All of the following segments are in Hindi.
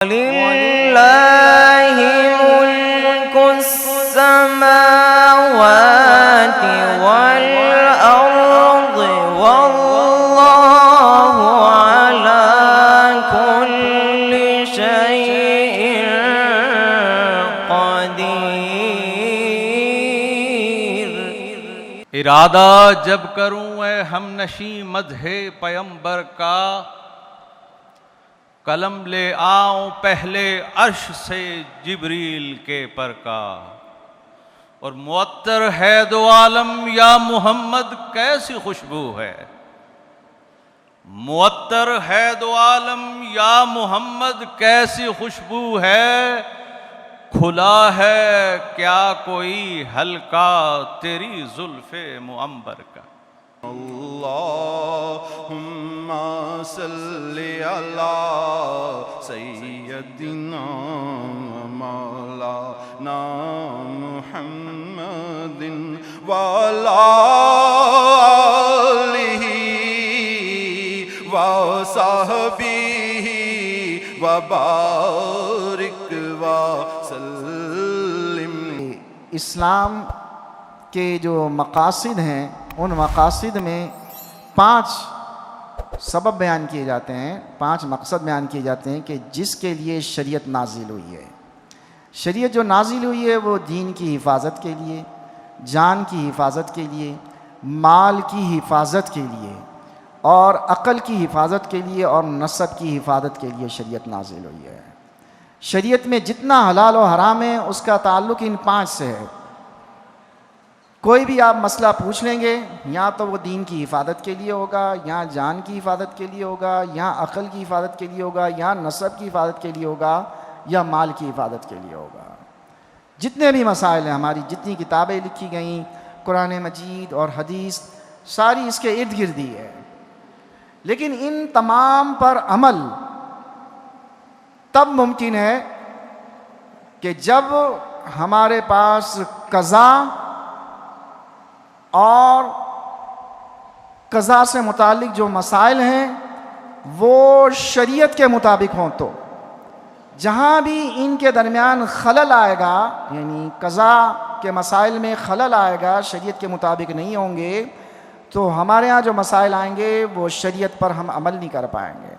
लिल्लाहि मुल्कुस समावाति वल अर्दि वल्लाहु अला कुल्लि शैइन क़दीर। इरादा जब करूं ऐ हमनशी मदहे पैगंबर का, कलम ले आऊं पहले अर्श से जिब्रील के पर का। और मुअत्तर है दो आलम या मोहम्मद कैसी खुशबू है, मुअत्तर है दो आलम या मोहम्मद कैसी खुशबू है। खुला है क्या कोई हल्का तेरी जुल्फे मुअम्बर का। अल्लाहुम्मा सल्लि अला सय्यदिना मौलाना मुहम्मदिन व अला आलिहि व सहबिहि व बारिक व सल्लिम। इस्लाम के जो मकासिद हैं, उन मकासिद में 5 सबब बयान किए जाते हैं, 5 मकसद बयान किए जाते हैं कि जिसके लिए शरीयत नाजिल हुई है। शरीयत जो नाजिल हुई है वो दीन की हिफाजत के लिए, जान की हिफाजत के लिए, माल की हिफाजत के लिए और अक़ल की हिफाजत के लिए और नस्ब की हिफाजत के लिए शरीयत नाजिल हुई है। शरीयत में जितना हलाल और हराम है उसका ताल्लुक़ इन 5 से है। कोई भी आप मसला पूछ लेंगे, या तो वो दीन की हिफाजत के लिए होगा, या जान की हिफाजत के लिए होगा, या अक़ल की हिफाजत के लिए होगा, या नस्ब की हिफाजत के लिए होगा, या माल की हिफाजत के लिए होगा। जितने भी मसाइल हैं, हमारी जितनी किताबें लिखी गई, कुरान मजीद और हदीस, सारी इसके इर्द गिर्द ही है। लेकिन इन तमाम पर अमल तब मुमकिन है कि जब हमारे पास क़ज़ा और क़ज़ा से मुतालिक जो मसाइल हैं वो शरीयत के मुताबिक हों। तो जहाँ भी इनके दरमियान खलल आएगा, यानी क़ज़ा के मसाइल में खलल आएगा, शरीयत के मुताबिक नहीं होंगे, तो हमारे यहाँ जो मसाइल आएंगे वो शरीयत पर हम अमल नहीं कर पाएंगे।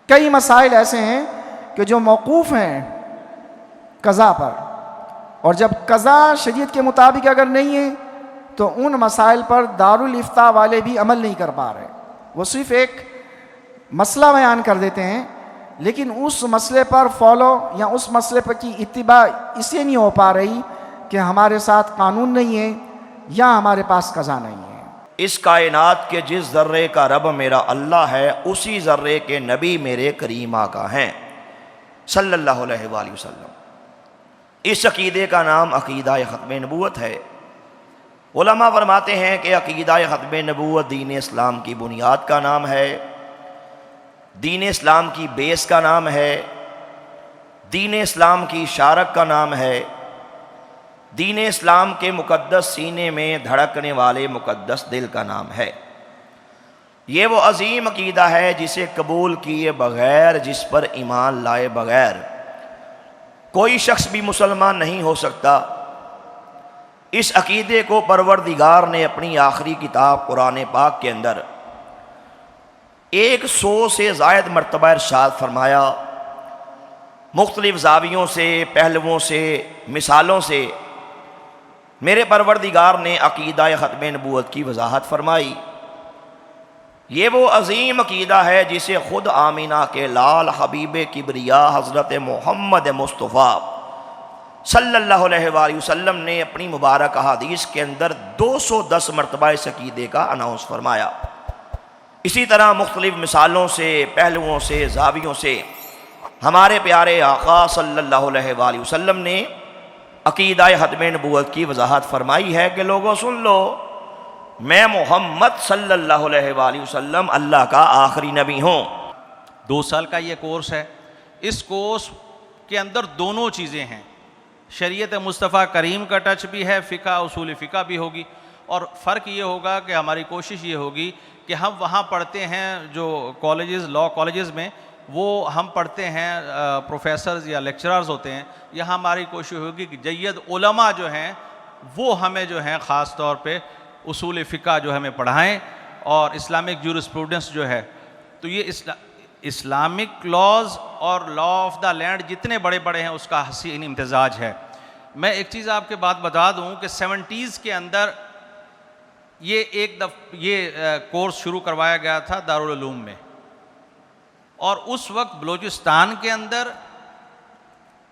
कई मसाइल ऐसे हैं कि जो मौकूफ़ हैं क़ज़ा पर, और जब क़ज़ा शरीयत के मुताबिक अगर नहीं है तो उन मसाइल पर दारुल इफ्ता वाले भी अमल नहीं कर पा रहे। वो सिर्फ़ एक मसला बयान कर देते हैं, लेकिन उस मसले पर फॉलो या उस मसले पर की इत्तिबा इसलिए नहीं हो पा रही कि हमारे साथ कानून नहीं है या हमारे पास क़ज़ा नहीं है। इस कायनात के जिस ज़र्रे का रब मेरा अल्लाह है, उसी ज़र्रे के नबी मेरे करीम आका हैं सल्लल्लाहु अलैहि वसल्लम। इस अक़ीदे का नाम अक़ीदा ख़त्म नबूवत है। उलमा फरमाते हैं कि अक़ीदा ख़त्म नबूवत दीन इस्लाम की बुनियाद का नाम है, दीन इस्लाम की बेस का नाम है, दीन इस्लाम की शारक का नाम है, दीन इस्लाम के मुक़द्दस सीने में धड़कने वाले मुक़द्दस दिल का नाम है। ये वो अज़ीम अक़ीदा है जिसे कबूल किए बग़ैर, जिस पर ईमान लाए बग़ैर कोई शख्स भी मुसलमान नहीं हो सकता। इस अक़ीदे को परवरदिगार ने अपनी आखिरी किताब कुरान पाक के अंदर 100 से ज़ायद मरतबा इरशाद फरमाया। मुख्तलिफ ज़ावियों से, पहलुओं से, मिसालों से मेरे परवरदिगार ने अक़ीदा ख़त्म नबूवत की वजाहत फरमाई। ये वो अज़ीम अक़ीदा है जिसे ख़ुद आमीना के लाल हबीब किबरिया हज़रत मोहम्मद मुस्तफ़ा सल्लल्लाहु अलैहि वसल्लम ने अपनी मुबारक अहादीस के अंदर 210 मरतबा इस अक़ीदे का अनाउंस फरमाया। इसी तरह मुख्तलिफ मिसालों से, पहलुओं से, ज़ावियों से हमारे प्यारे आका सल्लल्लाहु अलैहि वसल्लम ने अक़ीदा ख़त्म नबूवत की वजाहत फरमाई है कि लोगों सुन लो, मैं मोहम्मद सल्लल्लाहु अलैहि वसल्लम अल्लाह का आखिरी नबी हूँ। 2 साल का ये कोर्स है। इस कोर्स के अंदर दोनों चीज़ें हैं, शरीयत मुस्तफ़ा करीम का टच भी है, फ़िक़्ह उसूल फ़िक़्ह भी होगी। और फ़र्क ये होगा कि हमारी कोशिश ये होगी कि हम वहाँ पढ़ते हैं जो कॉलेजेस, लॉ कॉलेजेस में, वो हम पढ़ते हैं, प्रोफेसर्स या लेक्चरर्स होते हैं। यहाँ हमारी कोशिश होगी कि जय्यद उलमा जो हैं वो हमें जो हैं ख़ास तौर पे उसूल फ़िक़्ह जो हमें पढ़ाएं और इस्लामिक जूरिस्प्रूडेंस जो है। तो ये इस्लामिक लॉज और लॉ ऑफ द लैंड जितने बड़े बड़े हैं उसका हसीन इम्तिजाज है। मैं एक चीज़ आपके बात बता दूं कि 70s के अंदर ये कोर्स शुरू करवाया गया था दारुल उलूम में, और उस वक्त बलूचिस्तान के अंदर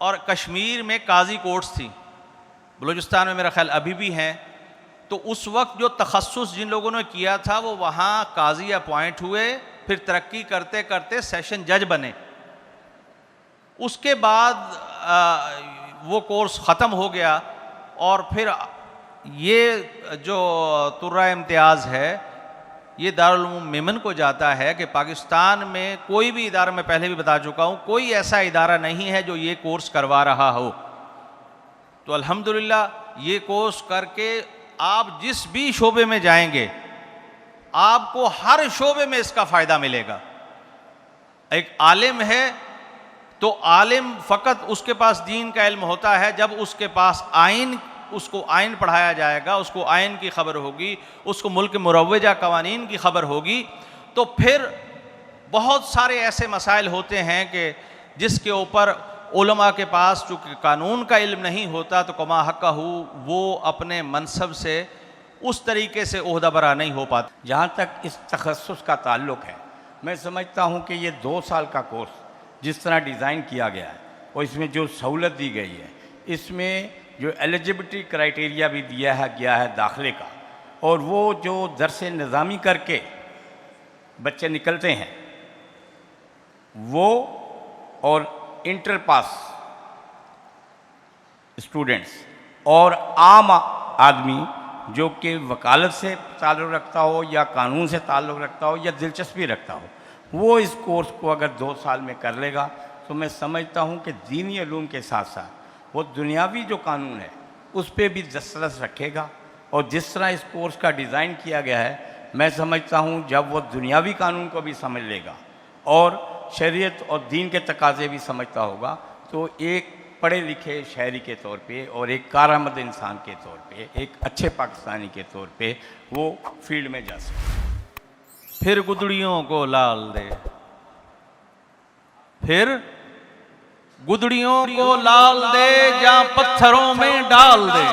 और कश्मीर में काजी कोर्ट्स थी। बलूचिस्तान में मेरा ख्याल अभी भी हैं। तो उस वक्त जो तखस्सुस जिन लोगों ने किया था वो वहाँ काजी अपॉइंट हुए, फिर तरक्की करते करते सेशन जज बने। उसके बाद वो कोर्स ख़त्म हो गया और फिर ये जो तुर्रा इम्तियाज़ है ये दारुल उलूम मेमन को जाता है कि पाकिस्तान में कोई भी इदारा, मैं पहले भी बता चुका हूँ, कोई ऐसा इदारा नहीं है जो ये कोर्स करवा रहा हो। तो अल्हम्दुलिल्लाह ये कोर्स करके आप जिस भी शोबे में जाएंगे आपको हर शोबे में इसका फ़ायदा मिलेगा। एक आलिम है तो आलिम फ़कत उसके पास दीन का इल्म होता है जब उसके पास उसको आइन पढ़ाया जाएगा, उसको आइन की खबर होगी, उसको मुल्क मुरव्वजा कवानीन की खबर होगी। तो फिर बहुत सारे ऐसे मसाइल होते हैं कि जिसके ऊपर उलमा के पास चूँकि कानून का इल्म नहीं होता तो कमा हक़्क़हू वो अपने मनसब से उस तरीके से ओहदा बरा नहीं हो पाता। जहाँ तक इस तखस्सुस का ताल्लुक़ है, मैं समझता हूँ कि ये 2 साल का कोर्स जिस तरह डिज़ाइन किया गया है और इसमें जो सहूलत दी गई है, इसमें जो एलिजिबिलिटी क्राइटेरिया भी गया है दाखिले का, और वो जो दरस निज़ामी करके बच्चे निकलते हैं वो, और इंटर पास स्टूडेंट्स और आम आदमी जो कि वकालत से ताल्लुक़ रखता हो या कानून से ताल्लुक़ रखता हो या दिलचस्पी रखता हो, वो इस कोर्स को अगर 2 साल में कर लेगा तो मैं समझता हूँ कि दीनी उलूम के साथ साथ वो दुनियावी जो कानून है उस पर भी दस्तरस रखेगा। और जिस तरह इस कोर्स का डिज़ाइन किया गया है, मैं समझता हूँ जब वो दुनियावी कानून को भी समझ लेगा और शरीयत और दीन के तकाज़े भी समझता होगा, तो एक पढ़े लिखे शहरी के तौर पे और एक कारआमद इंसान के तौर पे, एक अच्छे पाकिस्तानी के तौर पे वो फील्ड में जा सकता। फिर गुदड़ियों को लाल दे, फिर गुदड़ियों को लाल दे जहाँ पत्थरों में डाल दे,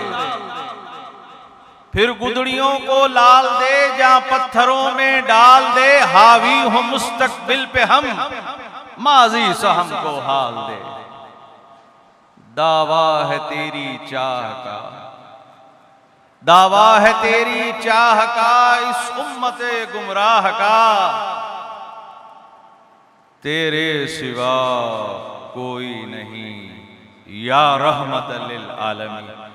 फिर गुदड़ियों को लाल दे जहाँ पत्थरों में डाल दे, हावी हो मुस्तकबिल पे हम माजी सा हमको हाल दे। दावा है तेरी चाह का, दावा है तेरी चाह का इस उम्मते गुमराह का, तेरे सिवा कोई नहीं या रहमत लिल आलमीन।